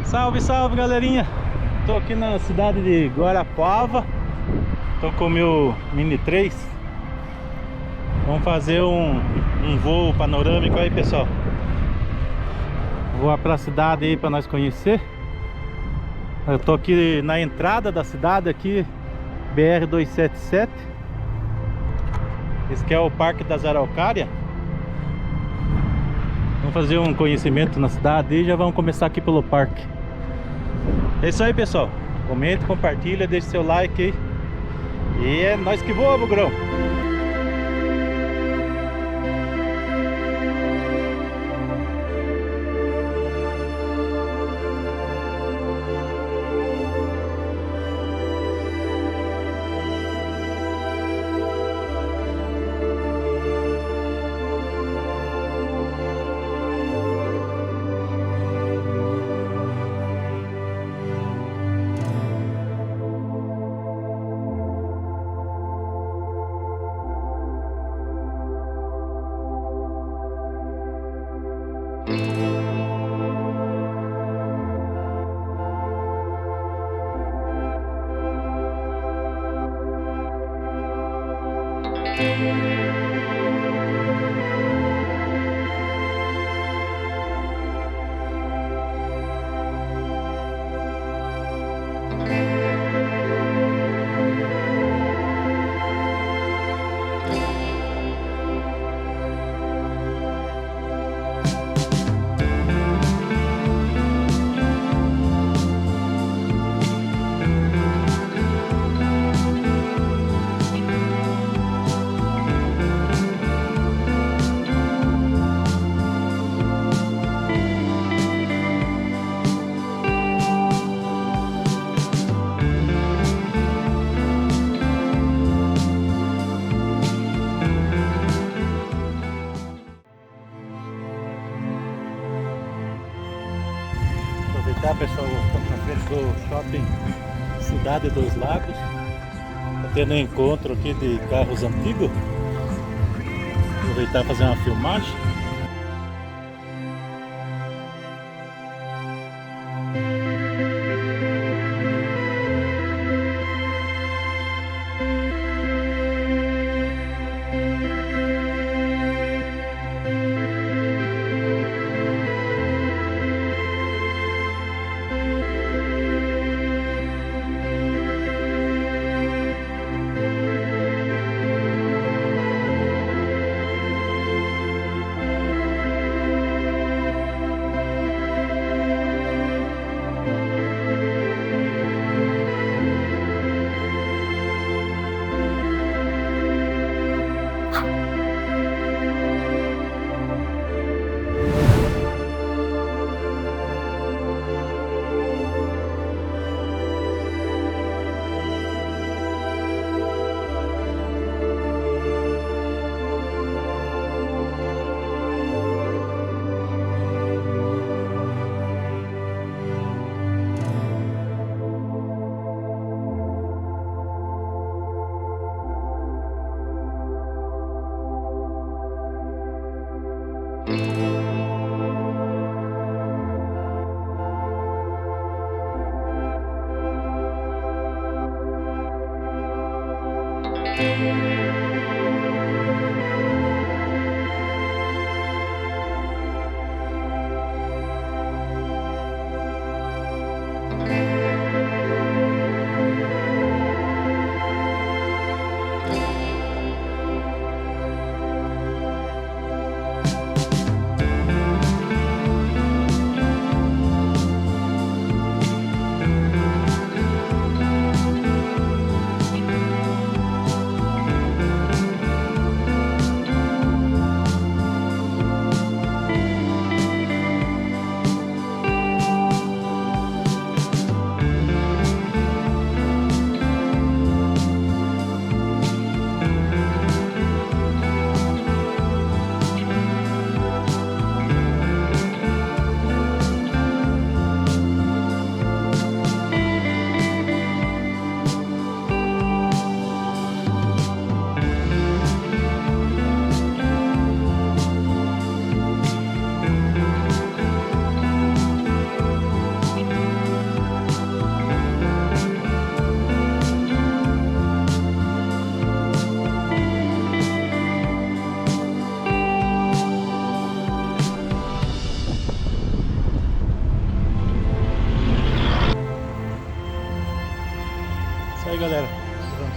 Salve, salve, galerinha! Tô aqui na cidade de Guarapuava. Tô com o meu Mini 3. Vamos fazer um voo panorâmico aí, pessoal. Voar pra cidade aí pra nós conhecer. Eu tô aqui na entrada da cidade aqui, BR-277. Esse aqui é o Parque das Araucárias. Vamos fazer um conhecimento na cidade e já vamos começar aqui pelo parque. É isso aí, pessoal. Comente, compartilha, deixe seu like aí. E é nós que voa, bugrão. Aproveitar, pessoal, estamos na frente do shopping Cidade dos Lagos. Está tendo um encontro aqui de carros antigos. Aproveitar e fazer uma filmagem.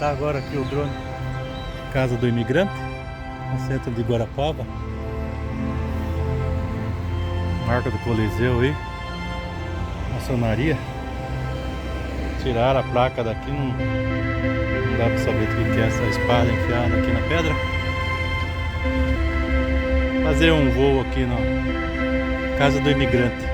testar agora aqui o drone Casa do Imigrante, no centro de Guarapuava. Marca do Coliseu aí, maçonaria. Tiraram a placa daqui, não dá pra saber o que é essa espada enfiada aqui na pedra. Fazer um voo aqui na Casa do Imigrante.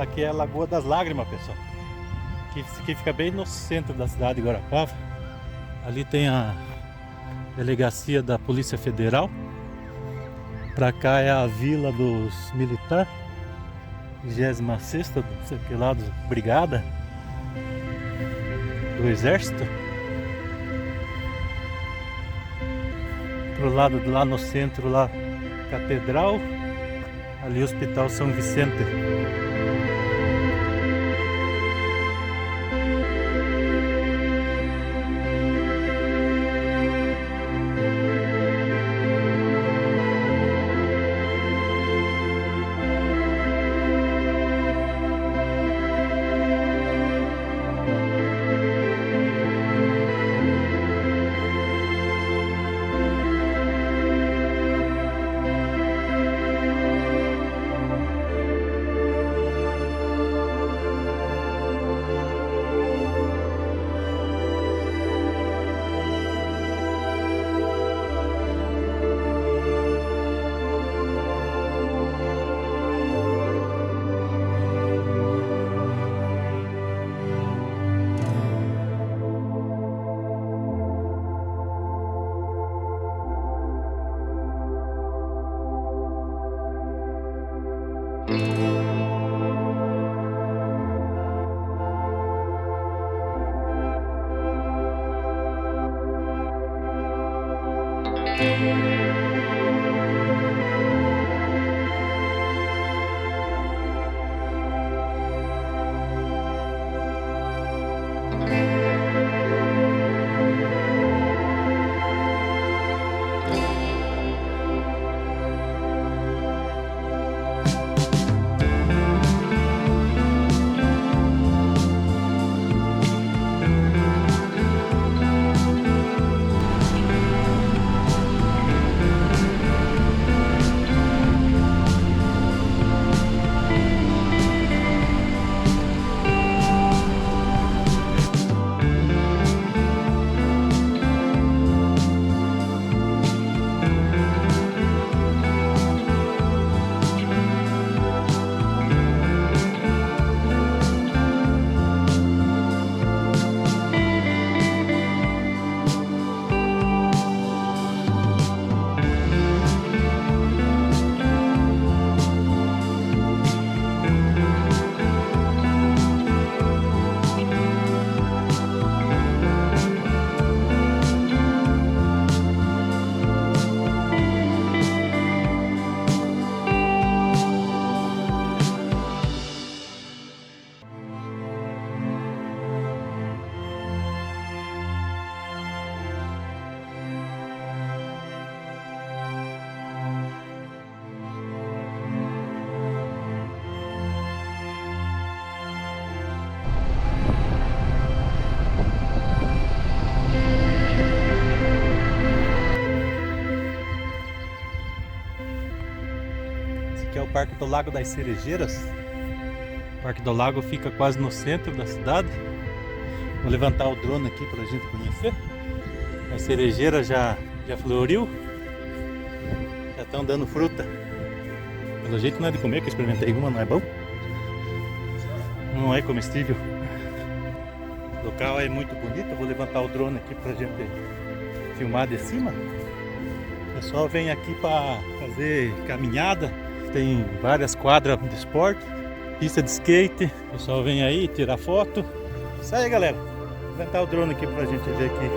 Essa aqui é a Lagoa das Lágrimas, pessoal. Isso aqui fica bem no centro da cidade de Guarapuava. Ali tem a delegacia da Polícia Federal. Pra cá é a vila dos militares, 26ª, não sei que lá, brigada do exército. Pro lado de lá no centro, lá Catedral, ali Hospital São Vicente. Aqui é o Parque do Lago das Cerejeiras. O Parque do Lago fica quase no centro da cidade. Vou levantar o drone aqui para a gente conhecer. A cerejeira já floriu. Já estão dando fruta. Pelo jeito não é de comer, que eu experimentei uma, não é bom. Não é comestível. O local é muito bonito. Eu vou levantar o drone aqui para a gente filmar de cima. O pessoal vem aqui para fazer caminhada. Tem várias quadras de esporte, pista de skate. O pessoal vem aí tirar foto. Isso aí, galera. Vou levantar o drone aqui pra gente ver aqui.